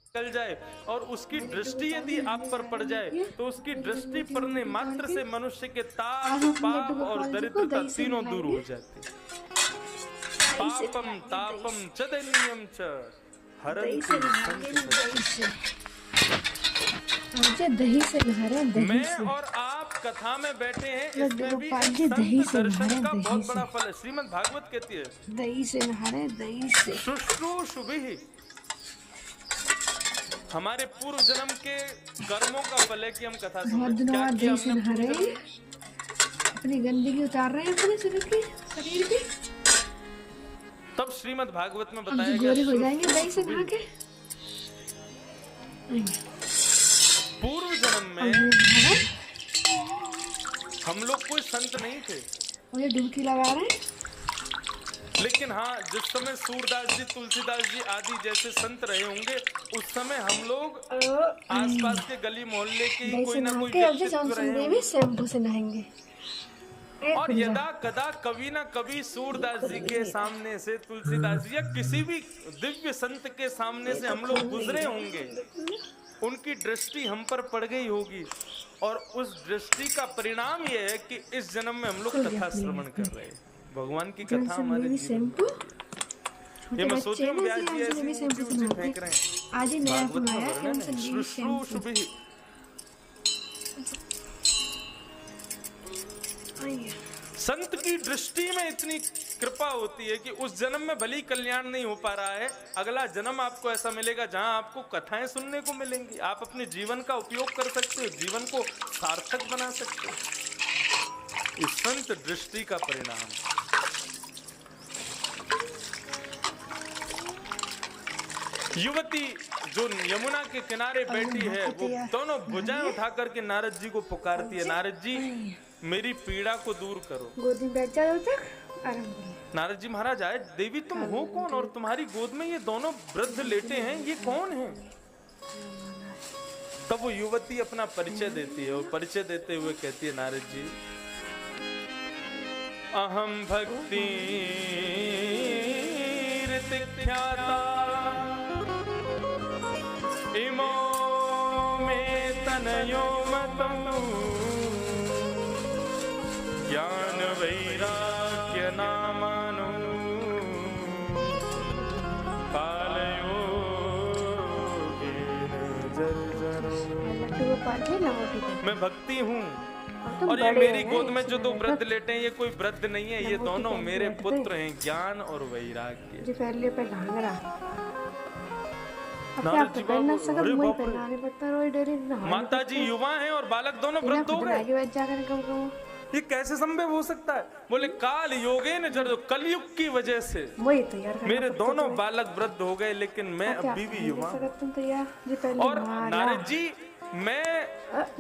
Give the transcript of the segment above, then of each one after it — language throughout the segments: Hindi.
निकल जाए और उसकी दृष्टि यदि आप पर पड़ जाए तो उसकी दृष्टि पड़ने मात्र से मनुष्य के ताप, पाप और दरिद्रता तीनों दूर हो जाती है। पापम तापम च दैन्यम च हरन्ति दही से नहारे, मैं और आप कथा में बैठे हैं, इसमें भी संत दर्शन का बहुत बड़ा फल है। श्रीमद् भागवत कहती है दही से नहारे, दही से शुश्रूषुभिः, हमारे पूर्व जन्म के कर्मों का फल है कि हम कथा सुनते हैं। दही से नहा रहे हैं, अपनी गंदगी उतार रहे हैं अपने शरीर की। तब श्रीमद् भागवत में बताया गया गोरे हो जाएंगे दही से नहा के। पूर्व जन्म में हम लोग कोई संत नहीं थे, मुझे डुबकी लगा रहे हैं। लेकिन हाँ, जिस समय सूरदास जी, तुलसीदास जी आदि जैसे संत रहे होंगे, उस समय हम लोग आसपास के गली मोहल्ले की कोई ना कोई व्यक्ति शैम्पू से नहाएंगे। और यदा कदा कभी ना कभी सूरदास जी के सामने से, तुलसीदास जी या किसी भी दिव्य संत के सामने से हम लोग गुजरे होंगे, उनकी दृष्टि हम पर पड़ गई होगी और उस दृष्टि का परिणाम यह है कि इस जन्म में हम लोग कथा श्रवण कर रहे हैं। भगवान की कथा हमारे जीवन में। ये मैं सोच रहा हूँ ब्याज जी ऐसी ऊंची फेंक रहे हैं। आज ही नया बनाया शुश्रूषुभिः, संत की दृष्टि में इतनी कृपा होती है कि उस जन्म में भली कल्याण नहीं हो पा रहा है, अगला जन्म आपको ऐसा मिलेगा जहां आपको कथाएं सुनने को मिलेंगी। आप अपने जीवन का उपयोग कर सकते हो, जीवन को सार्थक बना सकते हो। इस संत दृष्टि का परिणाम। युवती जो यमुना के किनारे बैठी है, वो दोनों भुजाएं उठा करके नारद जी को पुकारती है, नारद जी मेरी पीड़ा को दूर करो। गोदी में बैठ जाओ तक आराम करो। नारद जी महाराज आए, देवी तुम हो कौन और तुम्हारी गोद में ये दोनों वृद्ध लेटे हैं, ये कौन है? तब वो युवती अपना परिचय देती है और परिचय देते हुए कहती है, नारद जी अहम भक्ति इमो में तनयो मतम ज्ञान वैराग्य नामानो कालयो मैं भक्ति हूँ और ये मेरी गोद में जो दो वृद्ध लेटे हैं, ये कोई वृद्ध नहीं है, ये दोनों मेरे पुत्र हैं, ज्ञान और वैराग्य। माता जी युवा हैं और बालक दोनों वृद्ध हो गए, ये कैसे संभव हो सकता है? बोले काल योगेन जड़, कलयुग की वजह से मेरे दोनों बालक वृद्ध हो गए, लेकिन मैं अभी भी युवा। और नारद जी मैं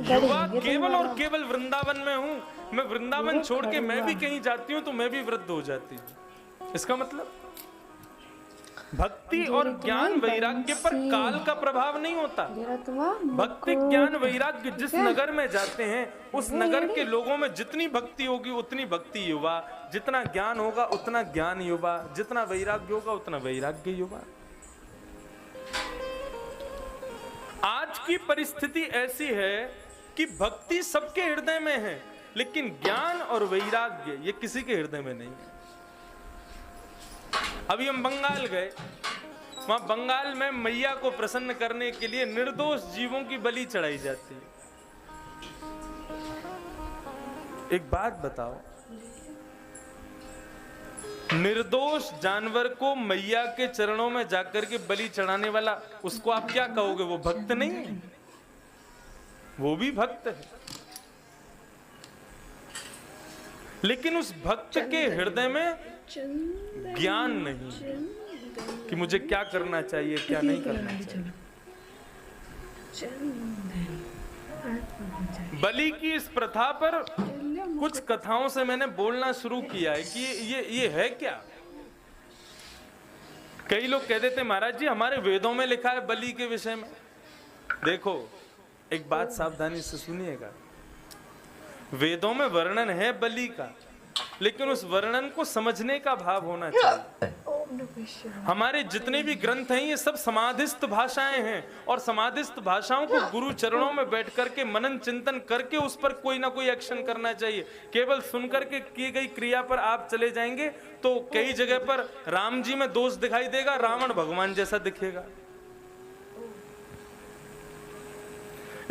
युवा केवल और केवल वृंदावन में हूँ, मैं वृंदावन छोड़ के मैं भी कहीं जाती हूँ तो मैं भी वृद्ध हो जाती हूँ। इसका मतलब भक्ति और ज्ञान वैराग्य पर काल का प्रभाव नहीं होता। भक्ति ज्ञान वैराग्य जिस नगर में जाते हैं, उस नगर के लोगों में जितनी भक्ति होगी उतनी भक्ति युवा, जितना ज्ञान होगा उतना ज्ञान युवा, जितना वैराग्य होगा उतना वैराग्य युवा। आज की परिस्थिति ऐसी है कि भक्ति सबके हृदय में है, लेकिन ज्ञान और वैराग्य ये किसी के हृदय में नहीं है। अभी हम बंगाल गए, वहां बंगाल में मैया को प्रसन्न करने के लिए निर्दोष जीवों की बलि चढ़ाई जाती है। एक बात बताओ, निर्दोष जानवर को मैया के चरणों में जाकर के बलि चढ़ाने वाला, उसको आप क्या कहोगे? वो भक्त नहीं है? वो भी भक्त है, लेकिन उस भक्त के हृदय में ज्ञान नहीं कि मुझे क्या करना चाहिए, क्या नहीं करना चाहिए। बलि की इस प्रथा पर कुछ कथाओं से मैंने बोलना शुरू किया है कि ये है क्या। कई लोग कह देते महाराज जी हमारे वेदों में लिखा है बलि के विषय में। देखो एक बात सावधानी से सुनिएगा, वेदों में वर्णन है बलि का, लेकिन उस वर्णन को समझने का भाव होना चाहिए। हमारे जितने भी ग्रंथ हैं ये सब समाधिस्थ भाषाएं हैं, और समाधिस्थ भाषाओं को गुरु चरणों में बैठ करके मनन चिंतन करके उस पर कोई ना कोई एक्शन करना चाहिए। केवल सुन करके की गई क्रिया पर आप चले जाएंगे तो कई जगह पर राम जी में दोष दिखाई देगा, रावण भगवान जैसा दिखेगा।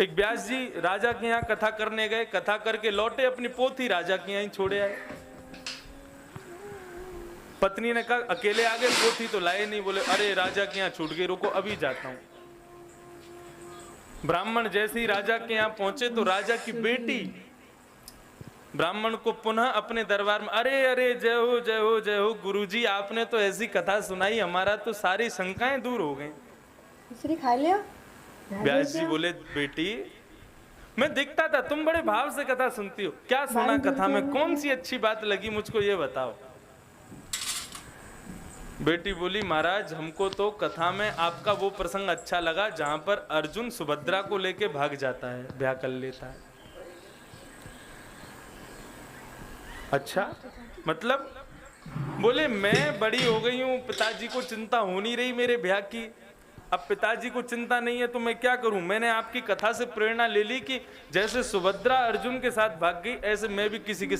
एक व्यास जी राजा के यहाँ कथा करने गए, कथा करके लौटे, अपनी पोथी राजा के यहाँ ही छोड़े आए। पत्नी ने कहा अकेले आ गए, पोथी तो लाए नहीं। बोले अरे राजा के यहाँ छूट गई, रुको अभी जाता हूं। ब्राह्मण जैसे ही राजा के यहाँ पहुंचे तो राजा की बेटी ब्राह्मण को पुनः अपने दरबार में, अरे अरे जय हो जय हो जय हो गुरुजी, आपने तो ऐसी कथा सुनाई, हमारा तो सारी शंकाएं दूर हो गई। खा लिया। व्यास जी बोले बेटी मैं देखता था तुम बड़े भाव से कथा सुनती हो, क्या सुना कथा में, कौन सी अच्छी बात लगी मुझको ये बताओ। बेटी बोली महाराज हमको तो कथा में आपका वो प्रसंग अच्छा लगा जहां पर अर्जुन सुभद्रा को लेके भाग जाता है, ब्याह कर लेता है। अच्छा मतलब, बोले मैं बड़ी हो गई हूं, पिताजी को चिंता हो नहीं रही मेरे ब्याह की, अब पिताजी को चिंता नहीं है तो मैं क्या करूं। मैंने आपकी कथा से प्रेरणा ले ली कि जैसे सुभद्रा अर्जुन के साथ भाग गई ऐसे मैं भी किसी के